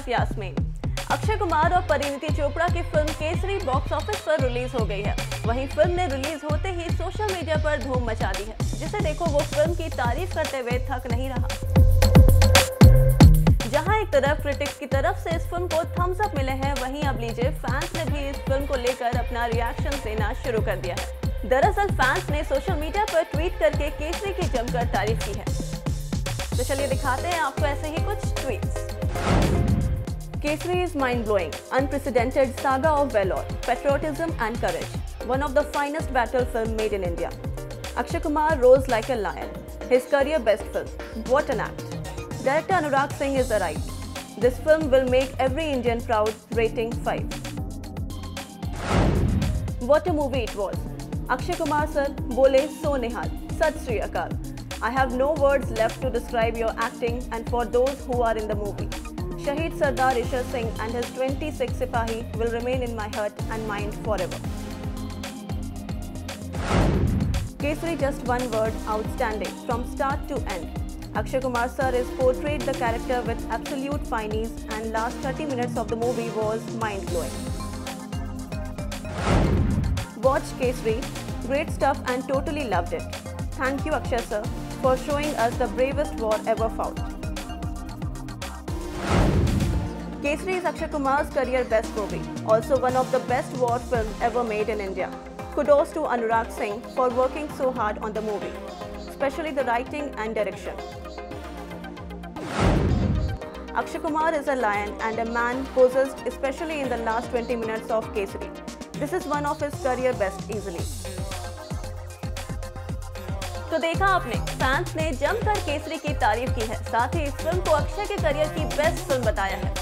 साथ यास्मीन। अक्षय कुमार और परिणीति चोपड़ा की फिल्म केसरी बॉक्स ऑफिस पर रिलीज हो गई है। वहीं फिल्म ने रिलीज होते ही सोशल मीडिया पर धूम मचा दी है, जिसे देखो वो फिल्म की तारीफ करते हुए थक नहीं रहा। जहां एक तरफ क्रिटिक्स की तरफ से इस फिल्म को थम्स अप मिले हैं, वहीं अब लीजिए फैंस ने भी इस फिल्म को लेकर अपना रिएक्शन देना शुरू कर दिया है। दरअसल फैंस ने सोशल मीडिया पर ट्वीट करके केसरी की जमकर तारीफ की है। तो चलिए दिखाते हैं आपको ऐसे ही कुछ tweets. Kesari is mind-blowing, unprecedented saga of valor, patriotism and courage. One of the finest battle film made in India. Akshay Kumar rose like a lion. His career best film. What an act. Director Anurag Singh is right. This film will make every Indian proud. Rating 5. What a movie it was. Akshay Kumar sir bole so nihal. Sat Shri Akal. I have no words left to describe your acting and for those who are in the movie. Shahid Sardar Ishar Singh and his 26 Sipahi will remain in my heart and mind forever. Kesari, just one word, outstanding from start to end. Akshay Kumar sir has portrayed the character with absolute finesse and last 30 minutes of the movie was mind-blowing. Watch Kesari, great stuff and totally loved it. Thank you Akshay sir for showing us the bravest war ever fought. Kesari is Akshay Kumar's career best movie, also one of the best war films ever made in India. Kudos to Anurag Singh for working so hard on the movie, especially the writing and direction. Akshay Kumar is a lion and a man possessed especially in the last 20 minutes of Kesari. This is one of his career best easily. तो देखा आपने, fans ने जमकर केसरी की तारीफ की है, साथ ही इस फिल्म को अक्षय के करियर की बेस्ट फिल्म बताया है।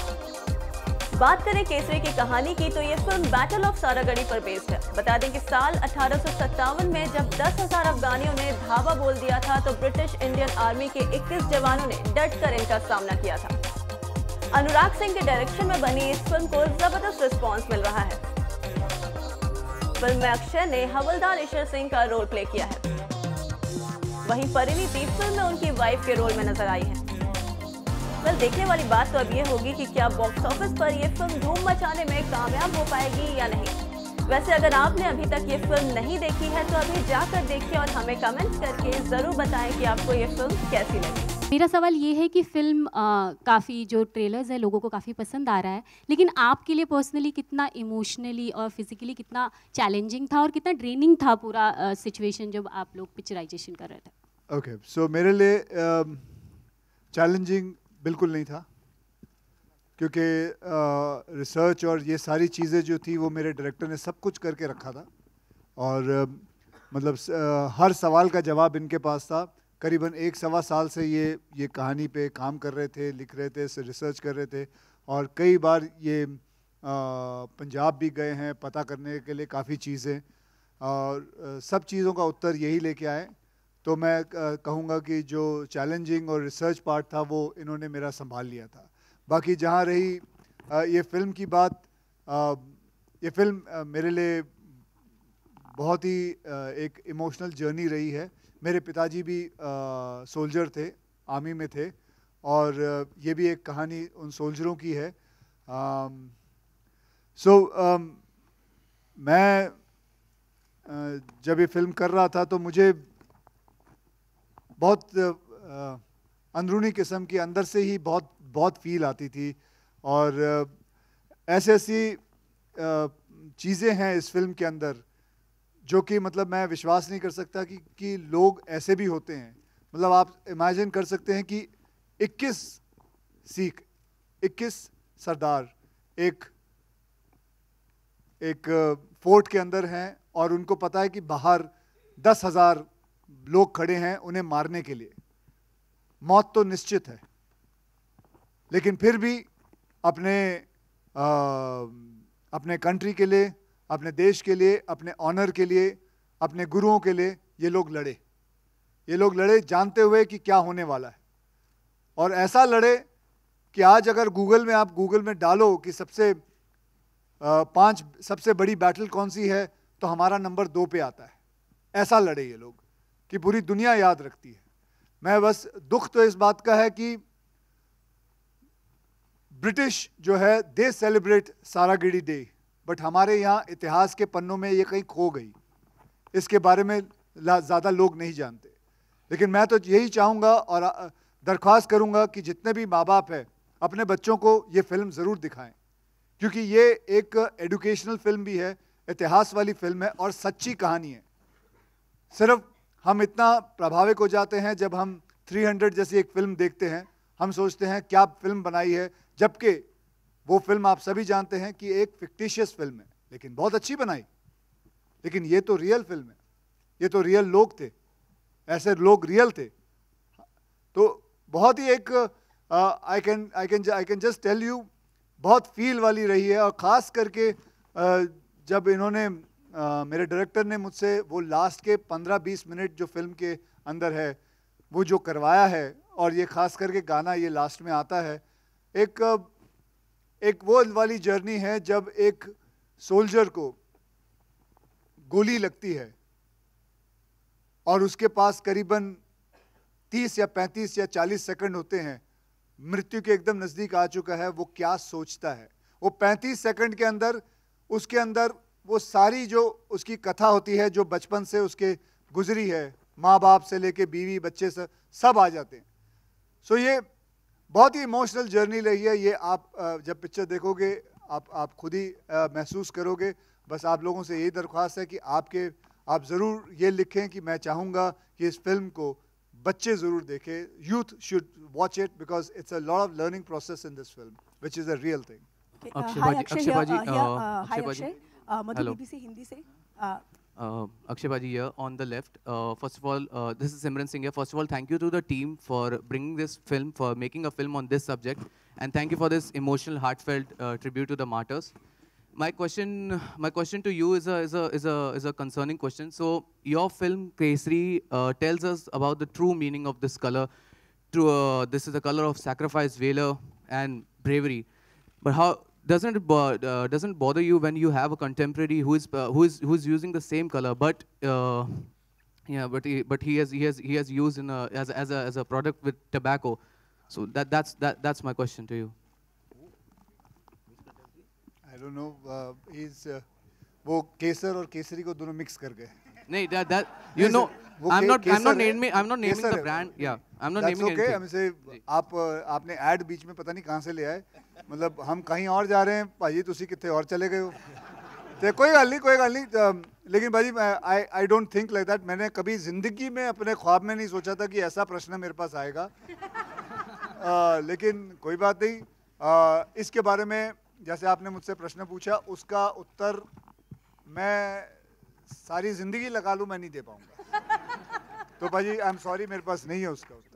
बात करें केसरी की कहानी की तो ये फिल्म बैटल ऑफ सारागढ़ी पर बेस्ड है। बता दें कि साल 1857 में जब 10,000 अफगानियों ने धावा बोल दिया था तो ब्रिटिश इंडियन आर्मी के 21 जवानों ने डट कर इनका सामना किया था। अनुराग सिंह के डायरेक्शन में बनी इस फिल्म को जबरदस्त रिस्पॉन्स मिल रहा है। फिल्म में अक्षय ने हवलदार ईशर सिंह का रोल प्ले किया है, वहीं परिणीति फिल्म में उनकी वाइफ के रोल में नजर आई है। देखने वाली बात तो अब ये होगी कि क्या बॉक्स ऑफिस पर ये फिल्म धूम मचाने में कामयाब हो पाएगी या नहीं। वैसे अगर आपने अभी तक ये फिल्म नहीं देखी है तो अभी जाकर देखिए और हमें कमेंट्स करके ज़रूर बताएं कि आपको ये फिल्म कैसी लगी। मेरा सवाल ये है कि फिल्म काफ़ी जो ट्रेलर्स है लोगों को काफ़ी पसंद आ रहा है, लेकिन आपके लिए पर्सनली कितना इमोशनली और फिजिकली कितना चैलेंजिंग था और कितना ड्रेनिंग था पूरा सिचुएशन जब आप लोग पिक्चराइजेशन कर रहे थे? ओके, सो मेरे लिए चैलेंजिंग बिल्कुल नहीं था, क्योंकि रिसर्च और ये सारी चीज़ें जो थी वो मेरे डायरेक्टर ने सब कुछ करके रखा था और मतलब हर सवाल का जवाब इनके पास था। करीबन 1-1.25 साल से ये कहानी पे काम कर रहे थे, लिख रहे थे, रिसर्च कर रहे थे और कई बार ये पंजाब भी गए हैं पता करने के लिए काफ़ी चीज़ें और सब चीज़ों का उत्तर यही लेके आए। तो मैं कहूँगा कि जो चैलेंजिंग और रिसर्च पार्ट था वो इन्होंने मेरा संभाल लिया था। बाकी जहाँ रही ये फिल्म की बात, ये फिल्म मेरे लिए बहुत ही एक इमोशनल जर्नी रही है। मेरे पिताजी भी सोल्जर थे, आर्मी में थे और ये भी एक कहानी उन सोल्जरों की है। मैं जब ये फिल्म कर रहा था तो मुझे बहुत अंदरूनी किस्म की अंदर से ही बहुत फील आती थी और ऐसी चीज़ें हैं इस फिल्म के अंदर जो कि मतलब मैं विश्वास नहीं कर सकता कि लोग ऐसे भी होते हैं। मतलब आप इमेजिन कर सकते हैं कि 21 सिख, 21 सरदार एक फोर्ट के अंदर हैं और उनको पता है कि बाहर 10,000 लोग खड़े हैं उन्हें मारने के लिए। मौत तो निश्चित है, लेकिन फिर भी अपने कंट्री के लिए, अपने देश के लिए, अपने ऑनर के लिए, अपने गुरुओं के लिए ये लोग लड़े जानते हुए कि क्या होने वाला है। और ऐसा लड़े कि आज अगर आप गूगल में डालो कि 5 सबसे बड़ी बैटल कौन सी है तो हमारा नंबर 2 पे आता है। ऐसा लड़े ये लोग कि पूरी दुनिया याद रखती है। मैं बस दुख तो इस बात का है कि ब्रिटिश जो है दे सेलिब्रेट सारागिरी डे, बट हमारे यहाँ इतिहास के पन्नों में ये कहीं खो गई, इसके बारे में ज़्यादा लोग नहीं जानते। लेकिन मैं तो यही चाहूँगा और दरख्वास्त करूँगा कि जितने भी माँ बाप हैं अपने बच्चों को ये फिल्म ज़रूर दिखाएं, क्योंकि ये एक एजुकेशनल फिल्म भी है, इतिहास वाली फिल्म है और सच्ची कहानी है। सिर्फ हम इतना प्रभावित हो जाते हैं जब हम 300 जैसी एक फिल्म देखते हैं, हम सोचते हैं क्या फिल्म बनाई है, जबकि वो फिल्म आप सभी जानते हैं कि एक फिक्टिशियस फिल्म है, लेकिन बहुत अच्छी बनाई। लेकिन ये तो रियल फिल्म है, ये तो रियल लोग थे, ऐसे लोग रियल थे। तो बहुत ही एक I can just tell you, बहुत फील वाली रही है। और ख़ास करके जब इन्होंने मेरे डायरेक्टर ने मुझसे वो लास्ट के 15-20 मिनट जो फिल्म के अंदर है वो जो करवाया है, और ये ख़ास करके गाना ये लास्ट में आता है, एक वो वाली जर्नी है जब एक सोल्जर को गोली लगती है और उसके पास करीबन 30 या 35 या 40 सेकंड होते हैं, मृत्यु के एकदम नज़दीक आ चुका है। वो क्या सोचता है, वो 35 सेकंड के अंदर उसके अंदर वो सारी जो उसकी कथा होती है जो बचपन से उसके गुजरी है, माँ बाप से लेके बीवी बच्चे से सब आ जाते हैं। सो ये बहुत ही इमोशनल जर्नी रही है। ये आप जब पिक्चर देखोगे आप खुद ही महसूस करोगे। बस आप लोगों से यही दरख्वास्त है कि आप ज़रूर ये लिखें कि मैं चाहूँगा कि इस फिल्म को बच्चे ज़रूर देखें, youth should watch it because it's a lot of learning process in this film which is a real thing. Madhu BBC Hindi se. Akshay Baji here on the left. First of all, this is Simran Singh here. First of all, thank you to the team for bringing this film, for making a film on this subject, and thank you for this emotional, heartfelt tribute to the martyrs. My question to you is a concerning question. So your film Kesari tells us about the true meaning of this color. This is the color of sacrifice, valor, and bravery. But how doesn't bother you when you have a contemporary who is using the same color, but he has used as a product with tobacco. So that's my question to you. I don't know. वो केसर और केसरी को दोनों mix कर गए। नहीं, that you know, I'm not naming the brand. Yeah, I'm not naming anything. That's okay. हमसे आपने add बीच में पता नहीं कहाँ से ले आए, मतलब हम कहीं और जा रहे हैं, भाजी तुसी कितने और चले गए हो। तो कोई गल नहीं। लेकिन भाजी I don't think like that. मैंने कभी जिंदगी में अपने ख्वाब में नहीं सोचा था कि ऐसा प्रश्न मेरे पास आएगा। लेकिन कोई बात नहीं। इसके बारे में जैसे आपने मुझसे प्रश्न पूछा, उसका उत्तर मैं सारी जिंदगी लगा लूं, मैं नहीं दे पाऊंगा। तो भाजी आई एम सॉरी, मेरे पास नहीं है उसका उत्तर।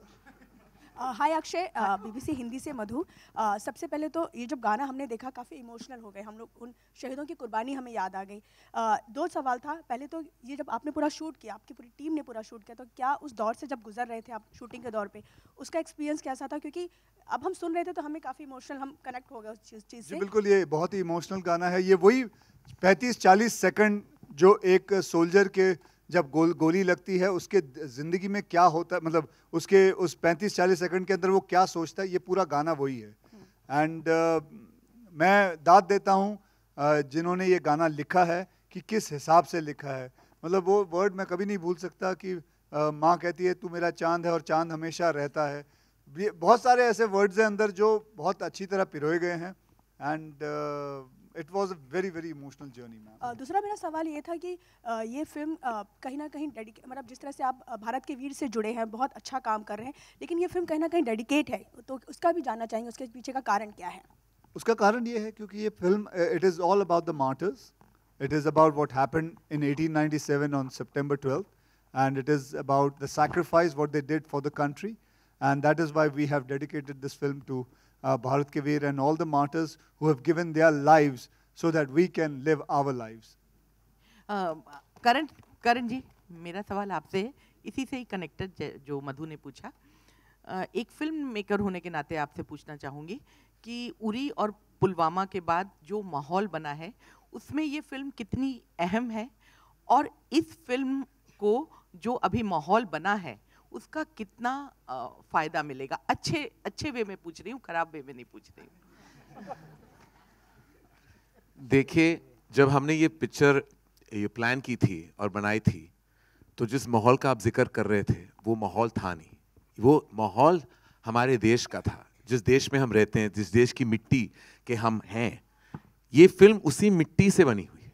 हाय अक्षय, BBC हिंदी से मधु। सबसे पहले तो ये जब गाना हमने देखा काफ़ी इमोशनल हो गए हम लोग, उन शहीदों की कुर्बानी हमें याद आ गई। दो सवाल था। पहले तो ये जब आपने पूरा शूट किया, आपकी पूरी टीम ने पूरा शूट किया, तो क्या उस दौर से जब गुजर रहे थे आप शूटिंग के दौर पे, उसका एक्सपीरियंस कैसा था? क्योंकि अब हम सुन रहे थे तो हमें काफ़ी इमोशनल, हम कनेक्ट हो गए उस चीज़ से। बिल्कुल, ये बहुत ही इमोशनल गाना है। ये वही 35-40 सेकंड जो एक सोल्जर के जब गोली लगती है उसके ज़िंदगी में क्या होता है, मतलब उसके उस 35-40 सेकंड के अंदर वो क्या सोचता है, ये पूरा गाना वही है। एंड मैं दाद देता हूँ जिन्होंने ये गाना लिखा है कि किस हिसाब से लिखा है। मतलब वो वर्ड मैं कभी नहीं भूल सकता कि माँ कहती है तू मेरा चांद है और चांद हमेशा रहता है। बहुत सारे ऐसे वर्ड्स हैं अंदर जो बहुत अच्छी तरह पिरोए गए हैं। And it was a very very emotional journey ma'am. दूसरा मेरा सवाल ये था कि ये फिल्म कहीं ना कहीं मतलब जिस तरह से आप भारत के वीर से जुड़े हैं, बहुत अच्छा काम कर रहे हैं, लेकिन ये फिल्म कहीं ना कहीं डेडिकेट है, तो उसका भी जानना चाहेंगे, उसके पीछे का कारण क्या है? उसका कारण ये है क्योंकि ये film it is all about the martyrs, it is about what happened in 1897 on September 12th, and it is about the sacrifice what they did for the country, and that is why we have dedicated this film to Bharat Ke Veer and all the martyrs who have given their lives so that we can live our lives. करण जी, मेरा सवाल आपसे है, इसी से ही connected जो मधु ने पूछा। एक फिल्म मेकर होने के नाते आपसे पूछना चाहूँगी कि उरी और पुलवामा के बाद जो माहौल बना है उसमें ये फिल्म कितनी अहम है, और इस फिल्म को जो अभी माहौल बना है उसका कितना फ़ायदा मिलेगा? अच्छे वे में पूछ रही हूँ, खराब वे में नहीं पूछ रही हूँ। देखिए, जब हमने ये पिक्चर ये प्लान की थी और बनाई थी, तो जिस माहौल का आप जिक्र कर रहे थे वो माहौल था नहीं। वो माहौल हमारे देश का था, जिस देश में हम रहते हैं, जिस देश की मिट्टी के हम हैं। ये फिल्म उसी मिट्टी से बनी हुई है।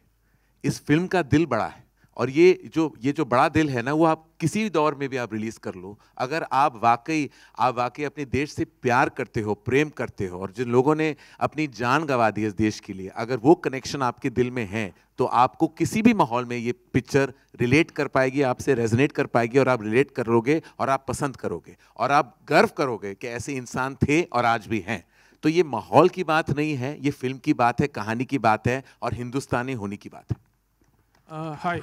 इस फिल्म का दिल बड़ा है, और ये जो बड़ा दिल है ना, वो आप किसी दौर में भी आप रिलीज कर लो। अगर आप वाकई अपने देश से प्यार करते हो, प्रेम करते हो, और जिन लोगों ने अपनी जान गंवा दी इस देश के लिए, अगर वो कनेक्शन आपके दिल में है, तो आपको किसी भी माहौल में ये पिक्चर रिलेट कर पाएगी, आपसे रेजोनेट कर पाएगी, और आप रिलेट करोगे और आप पसंद करोगे और आप गर्व करोगे कि ऐसे इंसान थे और आज भी हैं। तो ये माहौल की बात नहीं है, ये फिल्म की बात है, कहानी की बात है, और हिंदुस्तानी होने की बात है। हाय,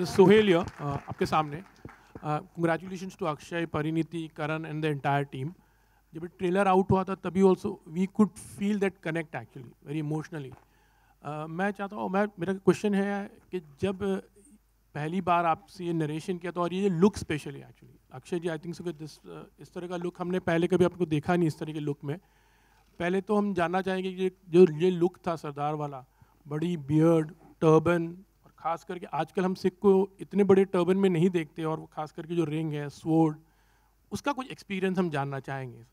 सोहेल आपके सामने। Congratulations to Akshay, Parineeti, Karan and the entire team. जब ट्रेलर आउट हुआ था तभी also we could feel that connect actually very emotionally. मैं चाहता हूँ, मेरा क्वेश्चन है कि जब पहली बार आपसे ये नरेशन किया था, और ये look specially actually Akshay ji, I think so कि इस तरह का लुक हमने पहले कभी आपको देखा नहीं इस तरह के लुक में। पहले तो हम जानना चाहेंगे कि जो ये लुक था सरदार वाला, बड़ी बियर्ड, टर्बन, खास करके आजकल हम सिख को इतने बड़े टर्बन में नहीं देखते, और खास करके जो रिंग है, स्वॉर्ड, उसका कुछ एक्सपीरियंस हम जानना चाहेंगे।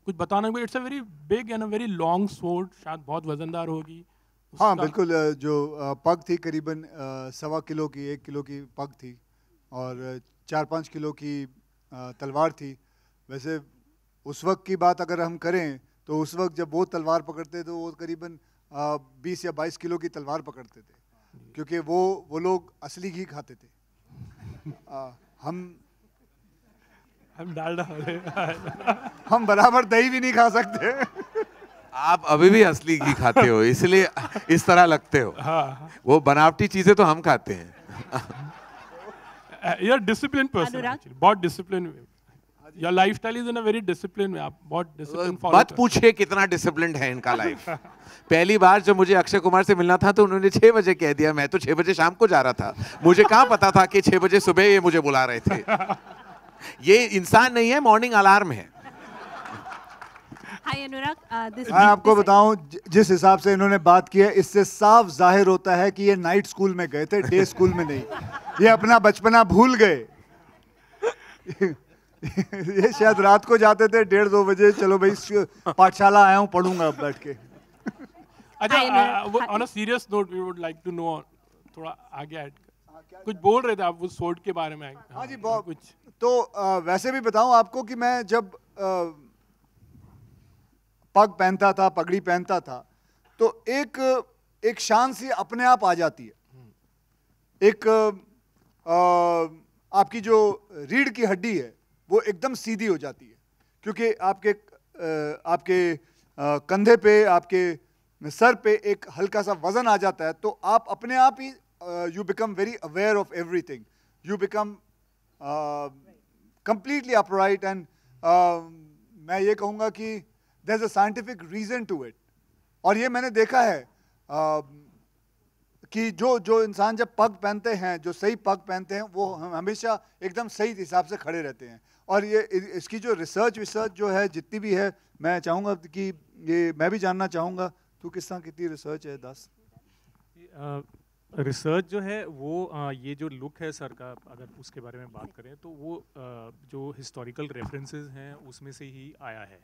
कुछ बताना, it's a very big and a very long sword, शायद बहुत वजनदार होगी। हाँ बिल्कुल, जो पग थी करीबन 1.25 किलो की, 1 किलो की पग थी, और 4-5 किलो की तलवार थी। वैसे उस वक्त की बात अगर हम करें, तो उस वक्त जब वो तलवार पकड़ते तो वो करीबन 20 या 22 किलो की तलवार पकड़ते थे, क्योंकि वो लोग असली घी खाते थे। हम डालडा हम बराबर दही भी नहीं खा सकते। आप अभी भी असली घी खाते हो, इसलिए इस तरह लगते हो। हाँ। वो बनावटी चीजें तो हम खाते हैं। यार डिसिप्लिन पर्सन, बहुत discipline. Your lifestyle is in a very discipline में, आप बहुत डिसिप्लिन फॉलो। मत पूछिए कितना डिसिप्लिन्ड है इनका लाइफ। पहली बार जब मुझे अक्षय कुमार से मिलना था तो उन्होंने 6 बजे कह दिया। मैं तो 6 बजे शाम को जा रहा था, मुझे कहाँ पता था कि 6 बजे सुबह ये मुझे बुला रहे थे। ये इंसान नहीं है, मॉर्निंग अलार्म है। मैं आपको बताऊं, जिस हिसाब से इन्होंने बात की है, इससे साफ जाहिर होता है कि ये नाइट स्कूल में गए थे, डे स्कूल में नहीं। ये अपना बचपना भूल गए। ये शायद रात को जाते थे 1:30-2 बजे, चलो भाई पाठशाला आया हूँ, पढ़ूंगा बैठ के। अच्छा, on a serious note we would like to know, थोड़ा आगे ऐड कुछ बोल रहे थे आप वो स्वॉर्ड के बारे में। हाँ जी, बहुत कुछ। तो वैसे भी बताऊं आपको कि मैं जब पग पहनता था, पगड़ी पहनता था, तो एक शान सी अपने आप आ जाती है। एक आपकी जो रीढ़ की हड्डी है वो एकदम सीधी हो जाती है, क्योंकि आपके कंधे पे, आपके सर पे एक हल्का सा वजन आ जाता है, तो आप अपने आप ही you become very aware of everything, you become completely upright, and मैं ये कहूँगा कि there's a scientific reason to it। और ये मैंने देखा है कि जो इंसान जब पग पहनते हैं, जो सही पग पहनते हैं, वो हमेशा एकदम सही हिसाब से खड़े रहते हैं। और ये इसकी जो रिसर्च जो है, जितनी भी है, मैं चाहूँगा कि ये मैं भी जानना चाहूँगा, तू किस तरह कितनी रिसर्च है? 10 रिसर्च जो है वो ये जो लुक है सर का, अगर उसके बारे में बात करें तो वो जो हिस्टोरिकल रेफरेंसेस हैं उसमें से ही आया है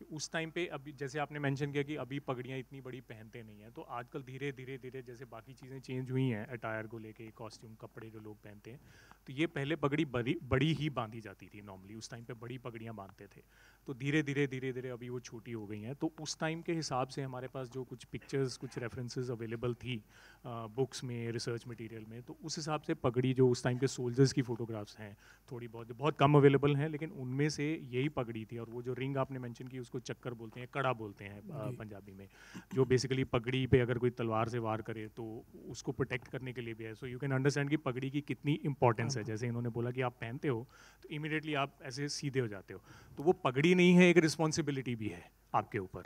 कि उस टाइम पे, अभी जैसे आपने मेंशन किया कि अभी पगड़ियाँ इतनी बड़ी पहनते नहीं हैं, तो आजकल धीरे धीरे जैसे बाकी चीज़ें चेंज हुई हैं, अटायर को लेके, कॉस्ट्यूम, कपड़े जो लोग पहनते हैं, तो ये पहले पगड़ी बड़ी ही बांधी जाती थी नॉर्मली, उस टाइम पे बड़ी पगड़ियाँ बांधते थे। तो धीरे धीरे अभी वो छोटी हो गई हैं। तो उस टाइम के हिसाब से हमारे पास जो कुछ पिक्चर्स, कुछ रेफरेंसेस अवेलेबल थी बुक्स में, रिसर्च मटेरियल में, तो उस हिसाब से पगड़ी जो उस टाइम के सोल्जर्स की फ़ोटोग्राफ्स हैं, थोड़ी बहुत कम अवेलेबल हैं, लेकिन उनमें से यही पगड़ी थी। और वो जो रिंग आपने मेंशन की, उसको चक्कर बोलते हैं, कड़ा बोलते हैं पंजाबी में, जो बेसिकली पगड़ी पे अगर कोई तलवार से वार करे तो उसको प्रोटेक्ट करने के लिए भी है। सो यू कैन अंडरस्टैंड कि पगड़ी की कितनी इंपॉर्टेंस है। जैसे इन्होंने बोला कि आप पहनते हो तो इमीडिएटली आप ऐसे सीधे हो जाते हो, तो वो पगड़ी नहीं है, एक रिस्पॉन्सिबिलिटी भी है आपके ऊपर,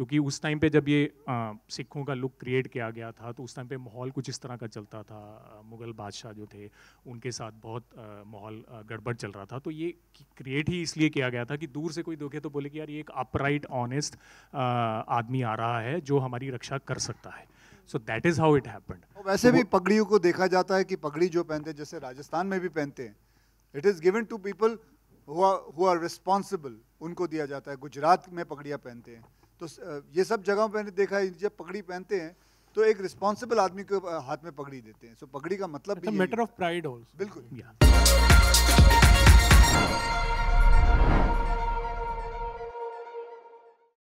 क्योंकि उस टाइम पे जब ये सिखों का लुक क्रिएट किया गया था तो उस टाइम पे माहौल कुछ इस तरह का चलता था, मुग़ल बादशाह जो थे उनके साथ बहुत माहौल गड़बड़ चल रहा था, तो ये क्रिएट ही इसलिए किया गया था कि दूर से कोई देखे तो बोले कि यार ये एक अपराइट ऑनेस्ट आदमी आ रहा है जो हमारी रक्षा कर सकता है। So that is how it happened. वैसे भी पगड़ियों को देखा जाता है कि पगड़ी जो पहनते हैं, जैसे राजस्थान में भी पहनते हैं, it is given to people who are responsible, उनको दिया जाता है। गुजरात में पगड़ियाँ पहनते हैं, तो ये सब जगहों पे मैंने देखा है जब पगड़ी पहनते हैं तो एक रिस्पॉन्सिबल आदमी के हाथ में पगड़ी देते हैं। सो पगड़ी का मतलब भी मैटर ऑफ प्राइड आल्सो। बिल्कुल।